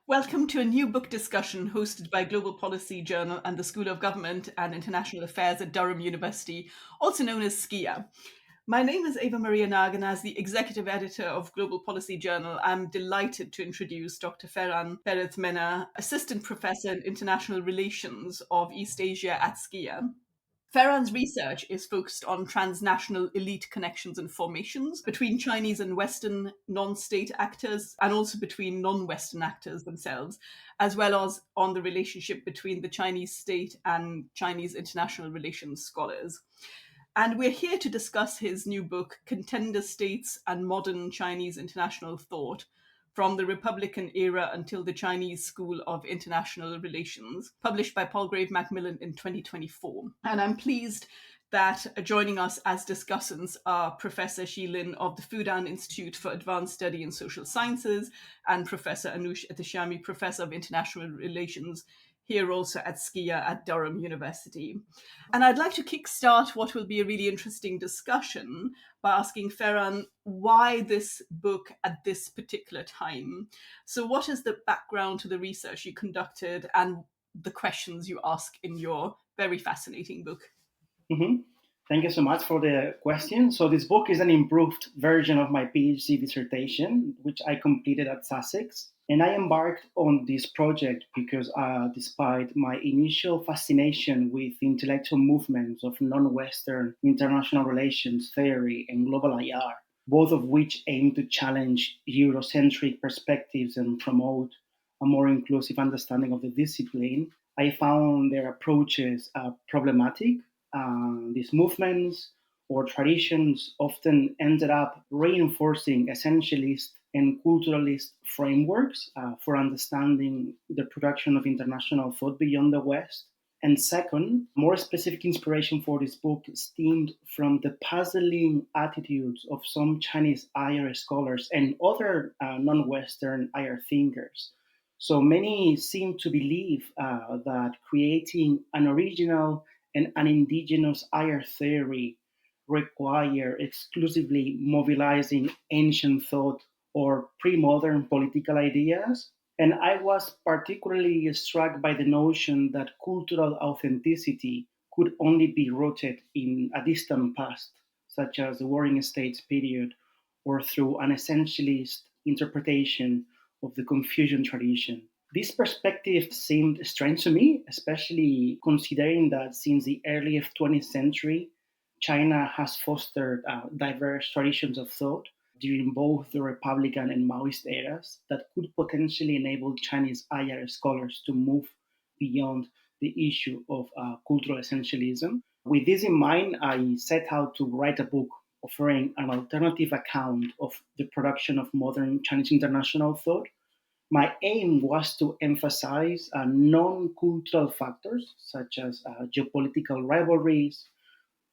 Welcome to a new book discussion hosted by Global Policy Journal and the School of Government and International Affairs at Durham University, also known as SGIA. My name is Eva-Maria Nag, and as the executive editor of Global Policy Journal, I'm delighted to introduce Dr. Ferran Perez Mena, assistant professor in international relations of East Asia at SGIA. Ferran's research is focused on transnational elite connections and formations between Chinese and Western non-state actors, and also between non-Western actors themselves, as well as on the relationship between the Chinese state and Chinese international relations scholars. And we're here to discuss his new book, Contender States and Modern Chinese International Thought, from the Republican Era Until the Chinese School of International Relations, published by Palgrave Macmillan in 2024. And I'm pleased that joining us as discussants are Professor Xi Lin of the Fudan Institute for Advanced Study in Social Sciences and Professor Anoush Ehteshami, Professor of International Relations, here also at SGIA at Durham University. And I'd like to kickstart what will be a really interesting discussion by asking Ferran why this book at this particular time. So, what is the background to the research you conducted and the questions you ask in your very fascinating book? hmm Thank you so much for the question. So this book is an improved version of my PhD dissertation, which I completed at Sussex. And I embarked on this project because despite my initial fascination with intellectual movements of non-Western international relations theory and global IR, both of which aim to challenge Eurocentric perspectives and promote a more inclusive understanding of the discipline, I found their approaches problematic. These movements or traditions often ended up reinforcing essentialist and culturalist frameworks for understanding the production of international thought beyond the West. And second, more specific inspiration for this book stemmed from the puzzling attitudes of some Chinese IR scholars and other non Western IR thinkers. So many seem to believe that creating an original and an indigenous IR theory require exclusively mobilizing ancient thought or pre-modern political ideas. And I was particularly struck by the notion that cultural authenticity could only be rooted in a distant past, such as the Warring States period, or through an essentialist interpretation of the Confucian tradition. This perspective seemed strange to me, especially considering that since the early 20th century, China has fostered diverse traditions of thought during both the Republican and Maoist eras that could potentially enable Chinese IR scholars to move beyond the issue of cultural essentialism. With this in mind, I set out to write a book offering an alternative account of the production of modern Chinese international thought. My aim was to emphasize non cultural factors such as geopolitical rivalries,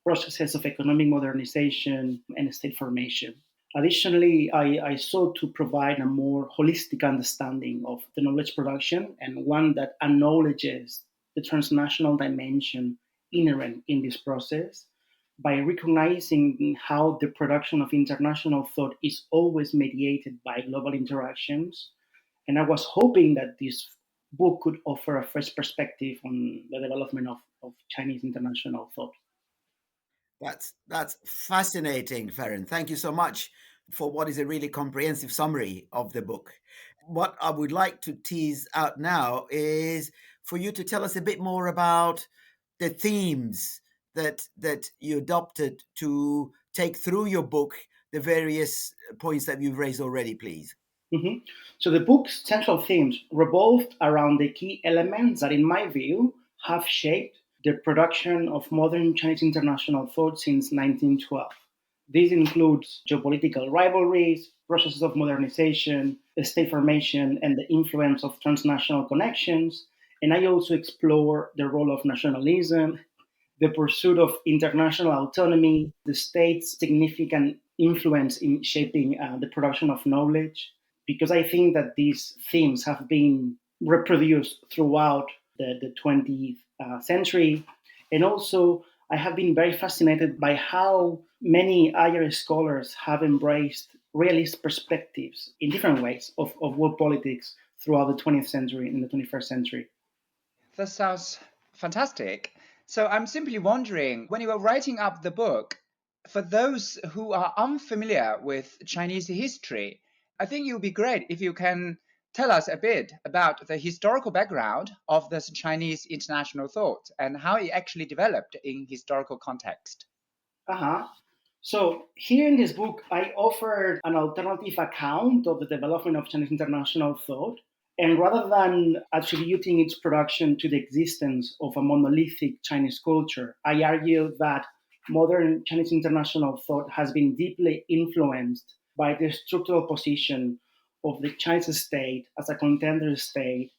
processes of economic modernization, and state formation. Additionally, I sought to provide a more holistic understanding of the knowledge production and one that acknowledges the transnational dimension inherent in this process by recognizing how the production of international thought is always mediated by global interactions. And I was hoping that this book could offer a fresh perspective on the development of Chinese international thought. That's fascinating, Ferran. Thank you so much for what is a really comprehensive summary of the book. What I would like to tease out now is for you to tell us a bit more about the themes that you adopted to take through your book the various points that you've raised already, please. Mhm. So the book's central themes revolved around the key elements that, in my view, have shaped the production of modern Chinese international thought since 1912. This includes geopolitical rivalries, processes of modernization, state formation, and the influence of transnational connections. And I also explore the role of nationalism, the pursuit of international autonomy, the state's significant influence in shaping the production of knowledge, because I think that these themes have been reproduced throughout the 20th century. And also, I have been very fascinated by how many IR scholars have embraced realist perspectives in different ways of world politics throughout the 20th century and the 21st century. That sounds fantastic. So I'm simply wondering, when you were writing up the book, for those who are unfamiliar with Chinese history, I think it would be great if you can tell us a bit about the historical background of this Chinese international thought and how it actually developed in historical context. Uh-huh. So here in this book, I offered an alternative account of the development of Chinese international thought. And rather than attributing its production to the existence of a monolithic Chinese culture, I argue that modern Chinese international thought has been deeply influenced by the structural position of the Chinese state as a contender state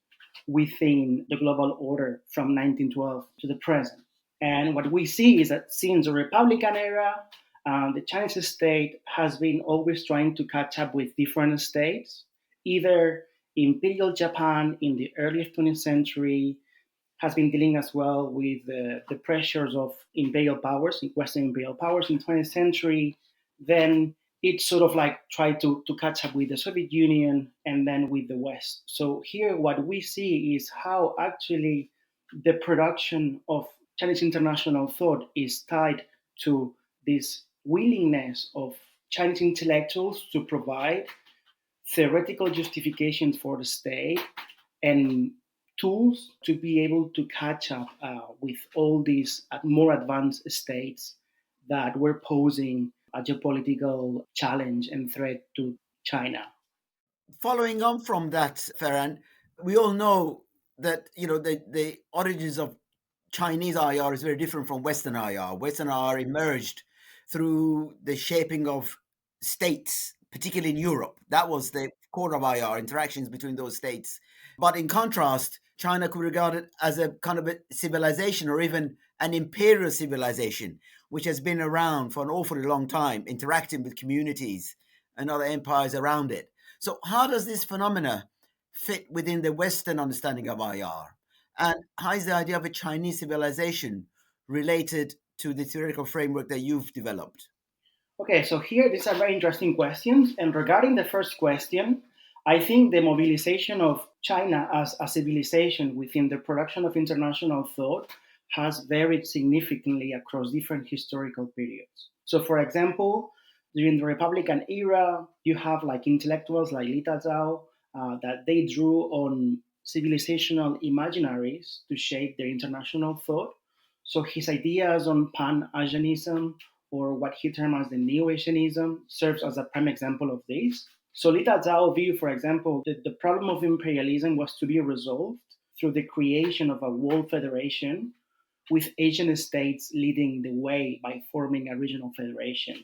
within the global order from 1912 to the present. And what we see is that since the Republican era, the Chinese state has been always trying to catch up with different states. Either Imperial Japan in the early 20th century has been dealing as well with the pressures of imperial powers, Western imperial powers in the 20th century. Then it sort of like tried to catch up with the Soviet Union and then with the West. So here, what we see is how actually the production of Chinese international thought is tied to this willingness of Chinese intellectuals to provide theoretical justifications for the state and tools to be able to catch up with all these more advanced states that were posing a geopolitical challenge and threat to China. Following on from that, Ferran, we all know that the origins of Chinese IR is very different from Western IR. Western IR emerged through the shaping of states, particularly in Europe. That was the core of IR, interactions between those states. But in contrast, China could be regarded as a kind of a civilization or even an imperial civilization, which has been around for an awfully long time, interacting with communities and other empires around it. So how does this phenomena fit within the Western understanding of IR? And how is the idea of a Chinese civilization related to the theoretical framework that you've developed? Okay, so here these are very interesting questions. And regarding the first question, I think the mobilization of China as a civilization within the production of international thought has varied significantly across different historical periods. So, for example, during the Republican era, you have like intellectuals like Li Tazao that they drew on civilizational imaginaries to shape their international thought. So his ideas on Pan-Asianism, or what he termed as the Neo-Asianism, serves as a prime example of this. So Li Tazao view, for example, that the problem of imperialism was to be resolved through the creation of a world federation with Asian states leading the way by forming a regional federation.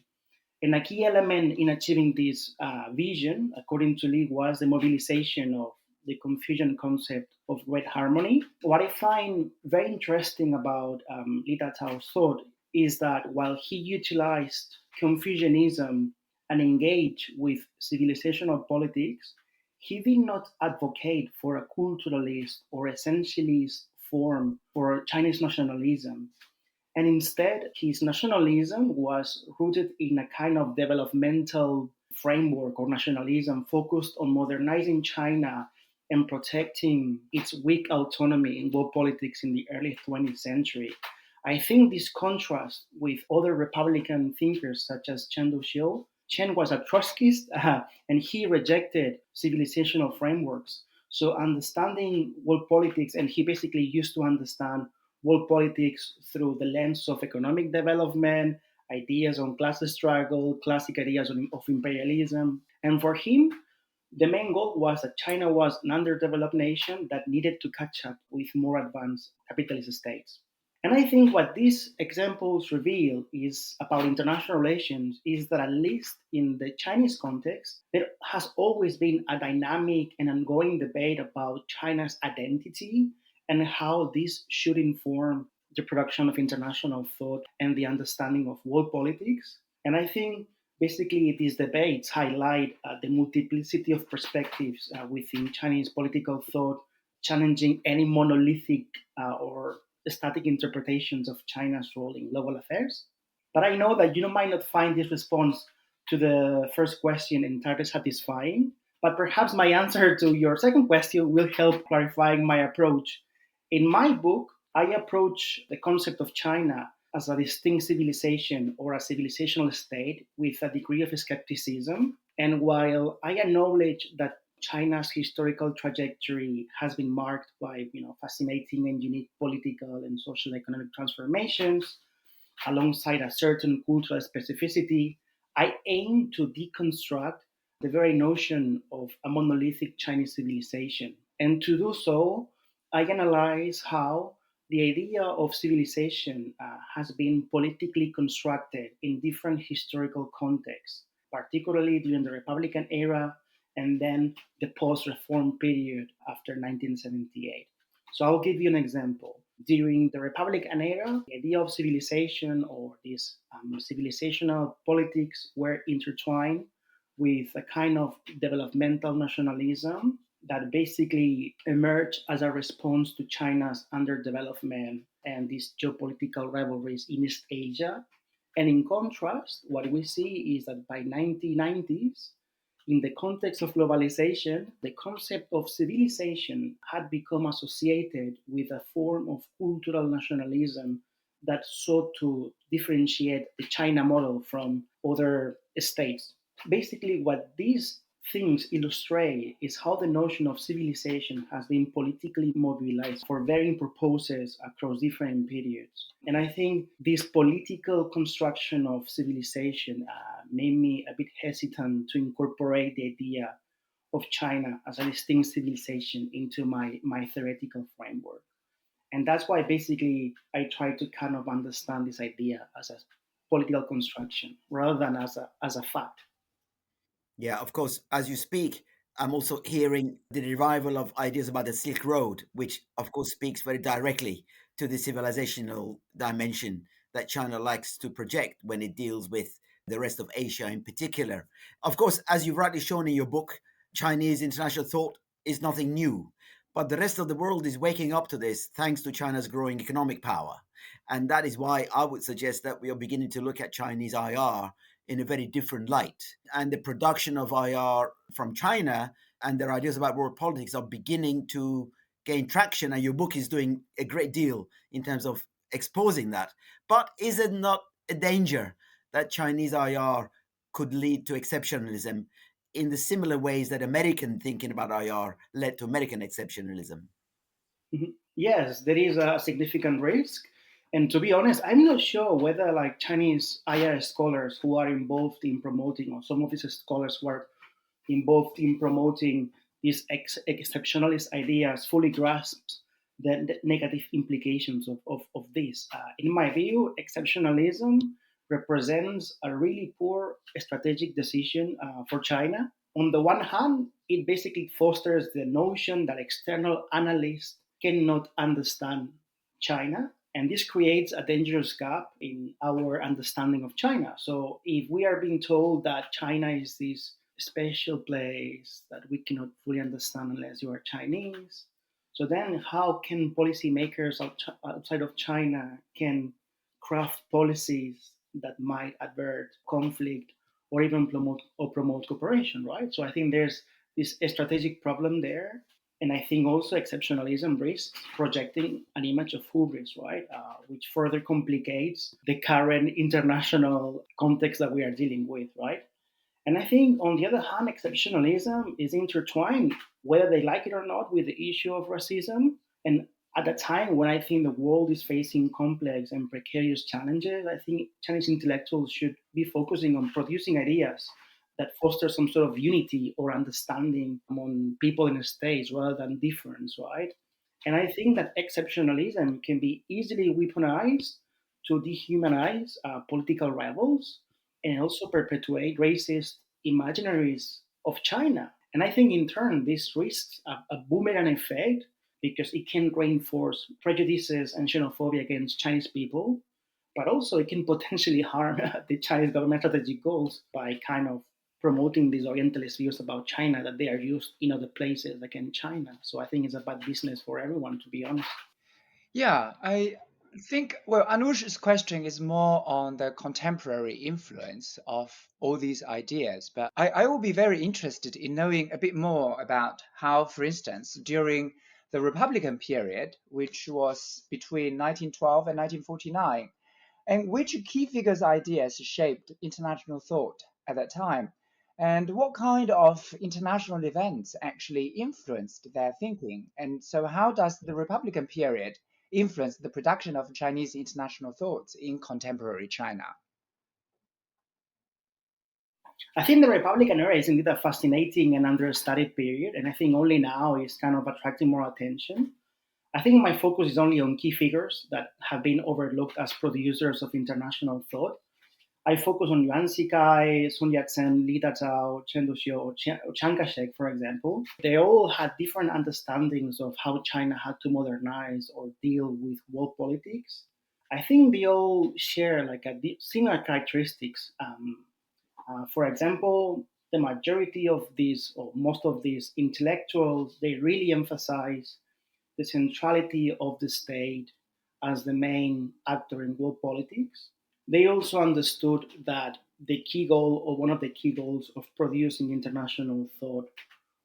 And a key element in achieving this vision, according to Li, was the mobilization of the Confucian concept of great harmony. What I find very interesting about Li Tao's thought is that while he utilized Confucianism and engaged with civilizational politics, he did not advocate for a culturalist or essentialist form for Chinese nationalism. And instead, his nationalism was rooted in a kind of developmental framework or nationalism focused on modernizing China and protecting its weak autonomy in world politics in the early 20th century. I think this contrasts with other Republican thinkers such as Chen Duxiu. Chen was a Trotskyist and he rejected civilizational frameworks. So understanding world politics, and he basically used to understand world politics through the lens of economic development, ideas on class struggle, classic ideas of imperialism. And for him, the main goal was that China was an underdeveloped nation that needed to catch up with more advanced capitalist states. And I think what these examples reveal is about international relations is that at least in the Chinese context, there has always been a dynamic and ongoing debate about China's identity and how this should inform the production of international thought and the understanding of world politics. And I think basically these debates highlight the multiplicity of perspectives within Chinese political thought, challenging any monolithic or static interpretations of China's role in global affairs. But I know that you might not find this response to the first question entirely satisfying. But perhaps my answer to your second question will help clarifying my approach. In my book, I approach the concept of China as a distinct civilization or a civilizational state with a degree of skepticism. And while I acknowledge that China's historical trajectory has been marked by, fascinating and unique political and social economic transformations, alongside a certain cultural specificity, I aim to deconstruct the very notion of a monolithic Chinese civilization. And to do so, I analyze how the idea of civilization has been politically constructed in different historical contexts, particularly during the Republican era and then the post reform period after 1978. So I'll give you an example. During the Republican era, the idea of civilization or these civilizational politics were intertwined with a kind of developmental nationalism that basically emerged as a response to China's underdevelopment and these geopolitical rivalries in East Asia. And in contrast, what we see is that by 1990s, in the context of globalization, the concept of civilization had become associated with a form of cultural nationalism that sought to differentiate the China model from other states. Basically, what these things illustrate is how the notion of civilization has been politically mobilized for varying purposes across different periods. And I think this political construction of civilization made me a bit hesitant to incorporate the idea of China as a distinct civilization into my theoretical framework. And that's why basically I try to kind of understand this idea as a political construction rather than as a fact. Yeah, of course, as you speak, I'm also hearing the revival of ideas about the Silk Road, which, of course, speaks very directly to the civilizational dimension that China likes to project when it deals with the rest of Asia in particular. Of course, as you've rightly shown in your book, Chinese international thought is nothing new, but the rest of the world is waking up to this thanks to China's growing economic power. And that is why I would suggest that we are beginning to look at Chinese IR in a very different light. And the production of IR from China and their ideas about world politics are beginning to gain traction. And your book is doing a great deal in terms of exposing that. But is it not a danger that Chinese IR could lead to exceptionalism in the similar ways that American thinking about IR led to American exceptionalism? Mhm. Yes, there is a significant risk. And to be honest, I'm not sure whether like Chinese IR scholars who are involved in promoting, or some of these scholars who are involved in promoting these exceptionalist ideas fully grasps the negative implications of this. In my view, exceptionalism represents a really poor strategic decision for China. On the one hand, it basically fosters the notion that external analysts cannot understand China. And this creates a dangerous gap in our understanding of China. So, if we are being told that China is this special place that we cannot fully understand unless you are Chinese, so then how can policymakers outside of China can craft policies that might avert conflict or even promote cooperation, right? So I think there's this strategic problem there. And I think also exceptionalism risks projecting an image of hubris, right? Which further complicates the current international context that we are dealing with, right? And I think, on the other hand, exceptionalism is intertwined, whether they like it or not, with the issue of racism. And at a time when I think the world is facing complex and precarious challenges, I think Chinese intellectuals should be focusing on producing ideas that foster some sort of unity or understanding among people in states rather than difference, right? And I think that exceptionalism can be easily weaponized to dehumanize political rivals and also perpetuate racist imaginaries of China. And I think in turn, this risks a boomerang effect because it can reinforce prejudices and xenophobia against Chinese people, but also it can potentially harm the Chinese government strategic goals by kind of promoting these Orientalist views about China that they are used in other places, like in China. So I think it's a bad business for everyone, to be honest. Yeah, I I think, well, Anush's question is more on the contemporary influence of all these ideas, but I will be very interested in knowing a bit more about how, for instance, during the Republican period, which was between 1912 and 1949, and which key figures' ideas shaped international thought at that time, and what kind of international events actually influenced their thinking. And so, how does the Republican period influence the production of Chinese international thoughts in contemporary China? I think the Republican era is indeed a fascinating and understudied period, and I think only now is kind of attracting more attention. I think my focus is only on key figures that have been overlooked as producers of international thought. I focus on Yuan Shikai, Sun Yat-sen, Li Dazhao, Chen Duxiu, or Chiang Kai-shek, for example. They all had different understandings of how China had to modernize or deal with world politics. I think they all share like a similar characteristics. For example, the majority of these, or most of these intellectuals, they really emphasize the centrality of the state as the main actor in world politics. They also understood that the key goal, or one of the key goals of producing international thought,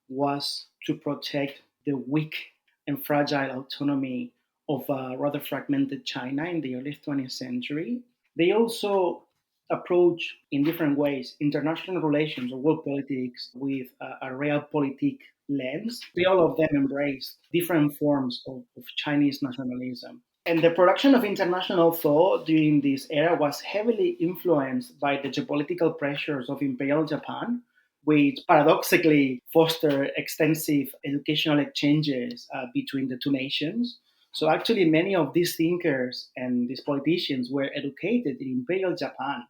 was to protect the weak and fragile autonomy of a rather fragmented China in the early 20th century. They also approach in different ways international relations or world politics with a realpolitik lens. They all of them embrace different forms of Chinese nationalism. And the production of international thought during this era was heavily influenced by the geopolitical pressures of Imperial Japan, which paradoxically fostered extensive educational exchanges between the two nations. So actually, many of these thinkers and these politicians were educated in Imperial Japan.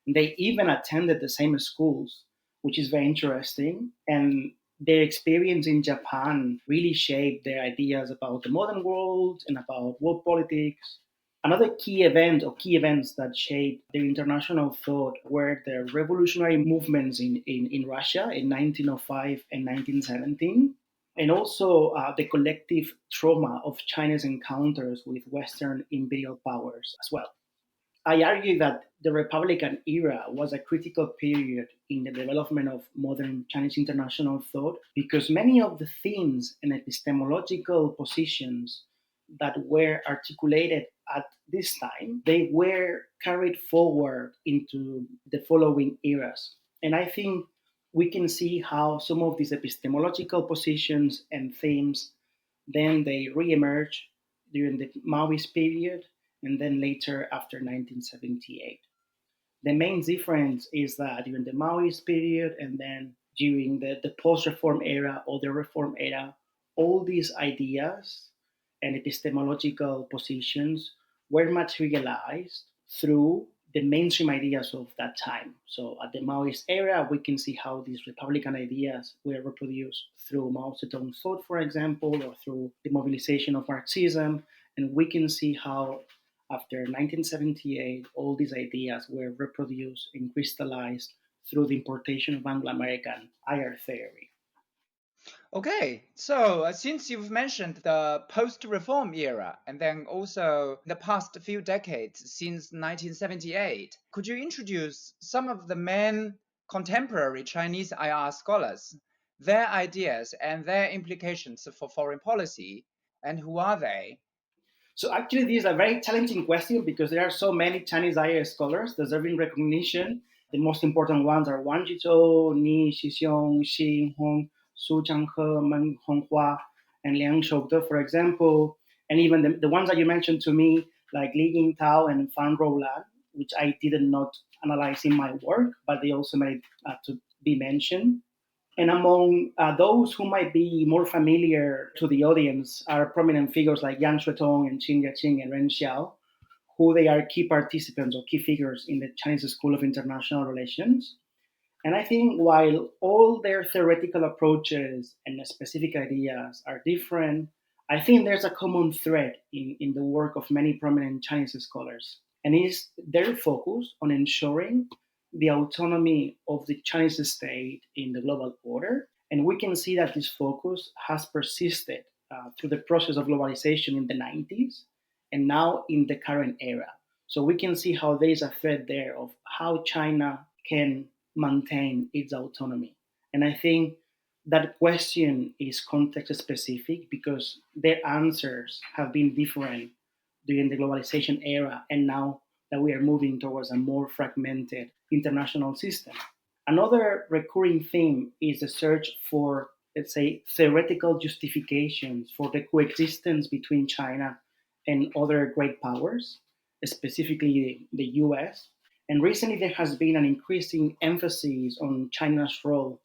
And they even attended the same schools, which is very interesting. And their experience in Japan really shaped their ideas about the modern world and about world politics. Another key event or key events that shaped their international thought were the revolutionary movements in Russia in 1905 and 1917, and also the collective trauma of China's encounters with Western imperial powers as well. I argue that the Republican era was a critical period in the development of modern Chinese international thought because many of the themes and epistemological positions that were articulated at this time, they were carried forward into the following eras. And I think we can see how some of these epistemological positions and themes then they re-emerge during the Maoist period and then later after 1978. The main difference is that during the Maoist period and then during the post reform era or the reform era, all these ideas and epistemological positions were materialized through the mainstream ideas of that time. So at the Maoist era, we can see how these Republican ideas were reproduced through Mao Zedong's thought, for example, or through the mobilization of Marxism. And we can see how after 1978, all these ideas were reproduced and crystallized through the importation of Anglo American IR theory. Okay, so since you've mentioned the post-reform era and then also the past few decades since 1978, could you introduce some of the main contemporary Chinese IR scholars, their ideas and their implications for foreign policy, and who are they? So actually, this is a very challenging question because there are so many Chinese IR scholars deserving recognition. The most important ones are Wang Jizhou, Ni Xixiong, Xi Hong, Su Changhe, Meng Honghua, and Liang Shoute, for example. And even the ones that you mentioned to me, like Li Yingtao and Fan Roulan, which I did not analyze in my work, but they also made to be mentioned. And among those who might be more familiar to the audience are prominent figures like Yang Shuitong and Qin Yaqing and Ren Xiao, who they are key participants or key figures in the Chinese School of International Relations. And I think while all their theoretical approaches and specific ideas are different, I think there's a common thread in the work of many prominent Chinese scholars. And it's their focus on ensuring the autonomy of the Chinese state in the global order. And we can see that this focus has persisted through the process of globalization in the 90s and now in the current era. So we can see how there is a thread there of how China can maintain its autonomy. And I think that question is context specific because their answers have been different during the globalization era and now that we are moving towards a more fragmented international system. Another recurring theme is the search for, let's say, theoretical justifications for the coexistence between China and other great powers, specifically the US. And recently there has been an increasing emphasis on China's role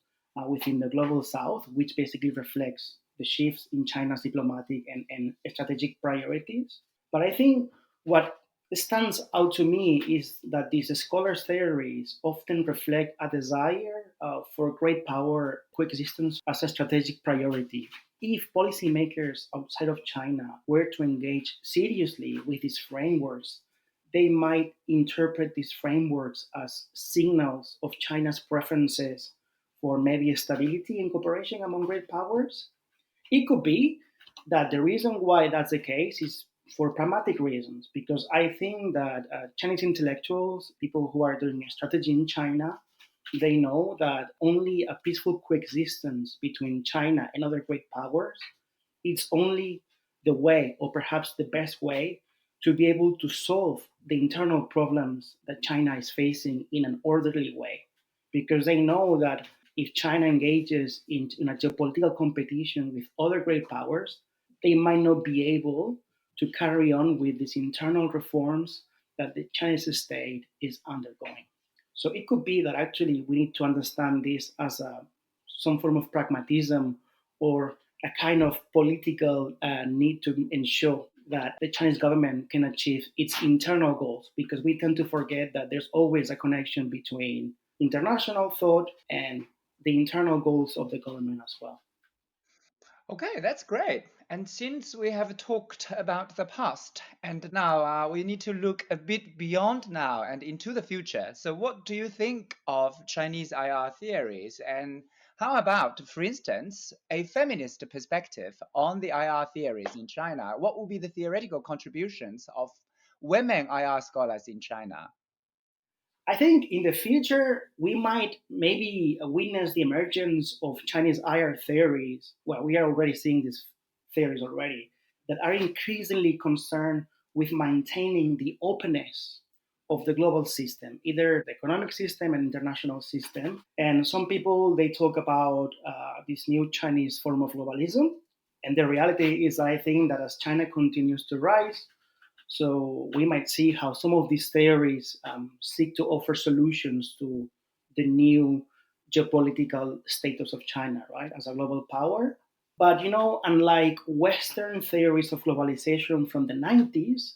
within the global south, which basically reflects the shifts in China's diplomatic and strategic priorities. But I think what stands out to me is that these scholars' theories often reflect a desire for great power coexistence as a strategic priority. If policymakers outside of China were to engage seriously with these frameworks, they might interpret these frameworks as signals of China's preferences for maybe stability and cooperation among great powers. It could be that the reason why that's the case is for pragmatic reasons, because I think that Chinese intellectuals, people who are doing strategy in China, they know that only a peaceful coexistence between China and other great powers is only the way, or perhaps the best way, to be able to solve the internal problems that China is facing in an orderly way. Because they know that if China engages in a geopolitical competition with other great powers, they might not be able to carry on with these internal reforms that the Chinese state is undergoing. So it could be that actually we need to understand this as some form of pragmatism or a kind of political need to ensure that the Chinese government can achieve its internal goals, because we tend to forget that there's always a connection between international thought and the internal goals of the government as well. Okay, that's great. And since we have talked about the past, and now we need to look a bit beyond now and into the future. So, what do you think of Chinese IR theories? And how about, for instance, a feminist perspective on the IR theories in China? What will be the theoretical contributions of women IR scholars in China? I think in the future, we might maybe witness the emergence of Chinese IR theories. Well, we are already seeing these theories already that are increasingly concerned with maintaining the openness of the global system, either the economic system and international system. And some people, they talk about this new Chinese form of globalism. And the reality is, I think that as China continues to rise, so we might see how some of these theories seek to offer solutions to the new geopolitical status of China, right, as a global power. But unlike Western theories of globalization from the 90s,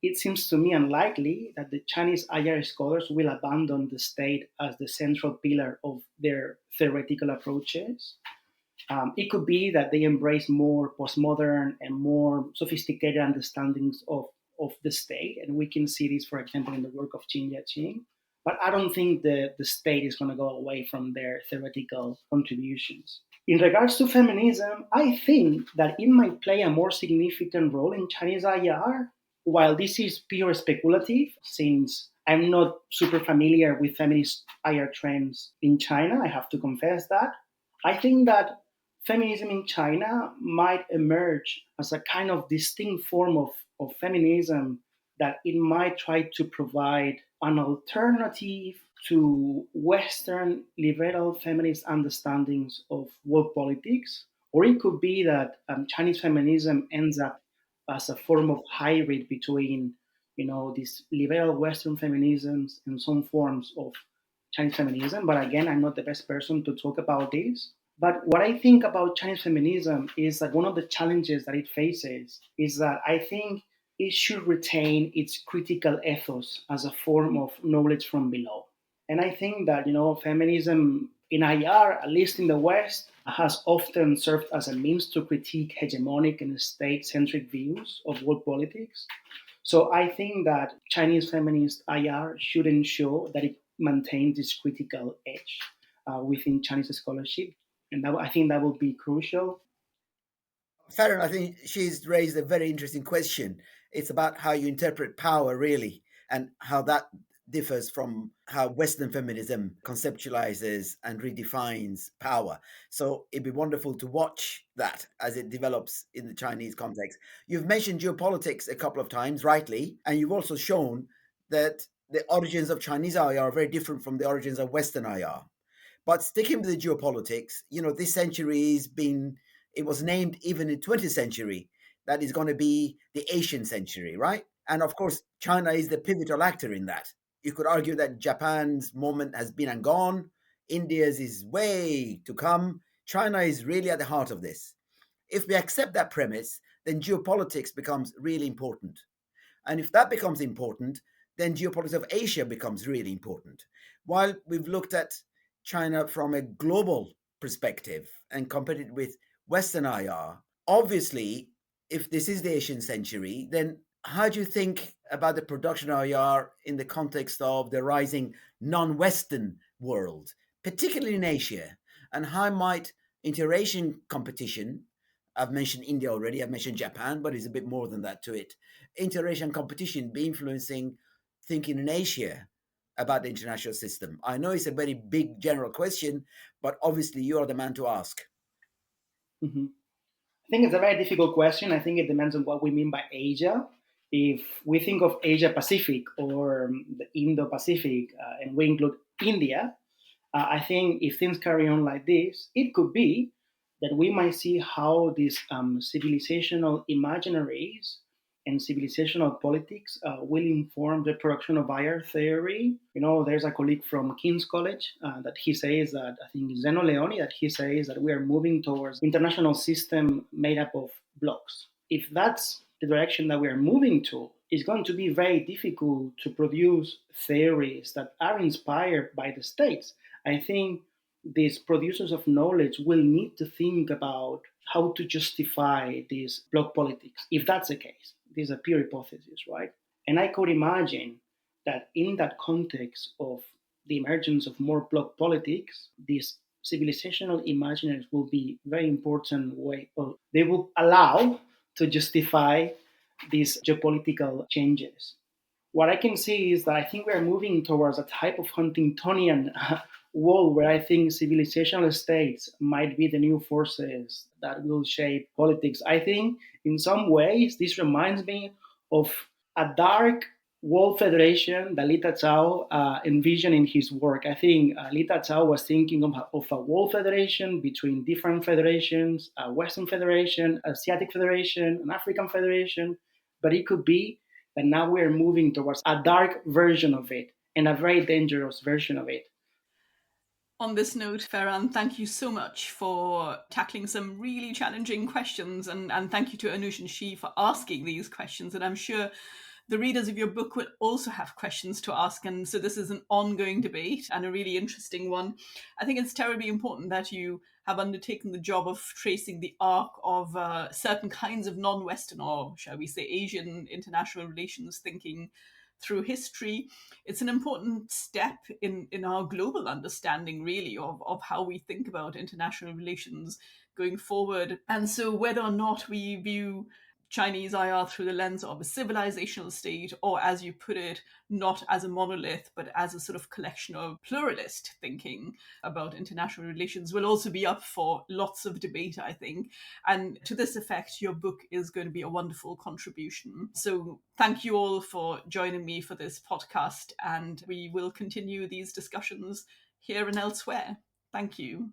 it seems to me unlikely that the Chinese IR scholars will abandon the state as the central pillar of their theoretical approaches. It could be that they embrace more postmodern and more sophisticated understandings of the state. And we can see this, for example, in the work of Qin Yaqing. But I don't think the state is going to go away from their theoretical contributions. In regards to feminism, I think that it might play a more significant role in Chinese IR. While this is pure speculative, since I'm not super familiar with feminist IR trends in China, I have to confess that. I think that feminism in China might emerge as a kind of distinct form of feminism that it might try to provide an alternative to Western liberal feminist understandings of world politics. Or it could be that Chinese feminism ends up as a form of hybrid between, these liberal Western feminisms and some forms of Chinese feminism. But again, I'm not the best person to talk about this. But what I think about Chinese feminism is that one of the challenges that it faces is that I think it should retain its critical ethos as a form of knowledge from below. And I think that, feminism in IR, at least in the West, has often served as a means to critique hegemonic and state centric views of world politics. So I think that Chinese feminist IR should ensure that it maintains this critical edge within Chinese scholarship. And I think that would be crucial. Farron, I think she's raised a very interesting question. It's about how you interpret power, really, and how that differs from how Western feminism conceptualizes and redefines power. So it'd be wonderful to watch that as it develops in the Chinese context. You've mentioned geopolitics a couple of times, rightly, and you've also shown that the origins of Chinese IR are very different from the origins of Western IR. But sticking with the geopolitics, this century's been, it was named even in 20th century that is going to be the Asian century, right? And of course, China is the pivotal actor in that. You could argue that Japan's moment has been and gone, India's is way to come. China is really at the heart of this. If we accept that premise, then geopolitics becomes really important. And if that becomes important, then geopolitics of Asia becomes really important. While we've looked at China from a global perspective and compared it with Western IR, obviously, if this is the Asian century, then how do you think about the production of IR in the context of the rising non-Western world, particularly in Asia? And how might inter-Asian competition, I've mentioned India already, I've mentioned Japan, but it's a bit more than that to it, inter-Asian competition be influencing thinking in Asia about the international system? I know it's a very big general question, but obviously you are the man to ask. Mhm. I think it's a very difficult question. I think it depends on what we mean by Asia. If we think of Asia Pacific or the Indo Pacific, and we include India, I think if things carry on like this, it could be that we might see how these civilizational imaginaries and civilizational politics will inform the production of IR theory. There's a colleague from King's College that he says that, I think Zeno Leone, that he says that we are moving towards international system made up of blocks. If that's the direction that we are moving to, it's going to be very difficult to produce theories that are inspired by the states. I think these producers of knowledge will need to think about how to justify this block politics, if that's the case. This is a pure hypothesis, right? And I could imagine that in that context of the emergence of more block politics, these civilizational imaginaries will be very important way, or they will allow to justify these geopolitical changes. What I can see is that I think we are moving towards a type of Huntingtonian world where I think civilizational states might be the new forces that will shape politics. I think in some ways this reminds me of a dark world federation that Li Tazao envisioned in his work. I think Li Tazao was thinking of a world federation between different federations, a Western federation, Asiatic federation, an African federation, but it could be that now we're moving towards a dark version of it and a very dangerous version of it. On this note, Ferran, thank you so much for tackling some really challenging questions, and thank you to Anoush and She for asking these questions. And I'm sure the readers of your book will also have questions to ask, and so this is an ongoing debate and a really interesting one. I think it's terribly important that you have undertaken the job of tracing the arc of certain kinds of non-Western, or shall we say Asian, international relations thinking through history. It's an important step in our global understanding, really, of how we think about international relations going forward. And so, whether or not we view Chinese IR through the lens of a civilizational state, or as you put it, not as a monolith, but as a sort of collection of pluralist thinking about international relations, will also be up for lots of debate, I think. And to this effect, your book is going to be a wonderful contribution. So thank you all for joining me for this podcast, and we will continue these discussions here and elsewhere. Thank you.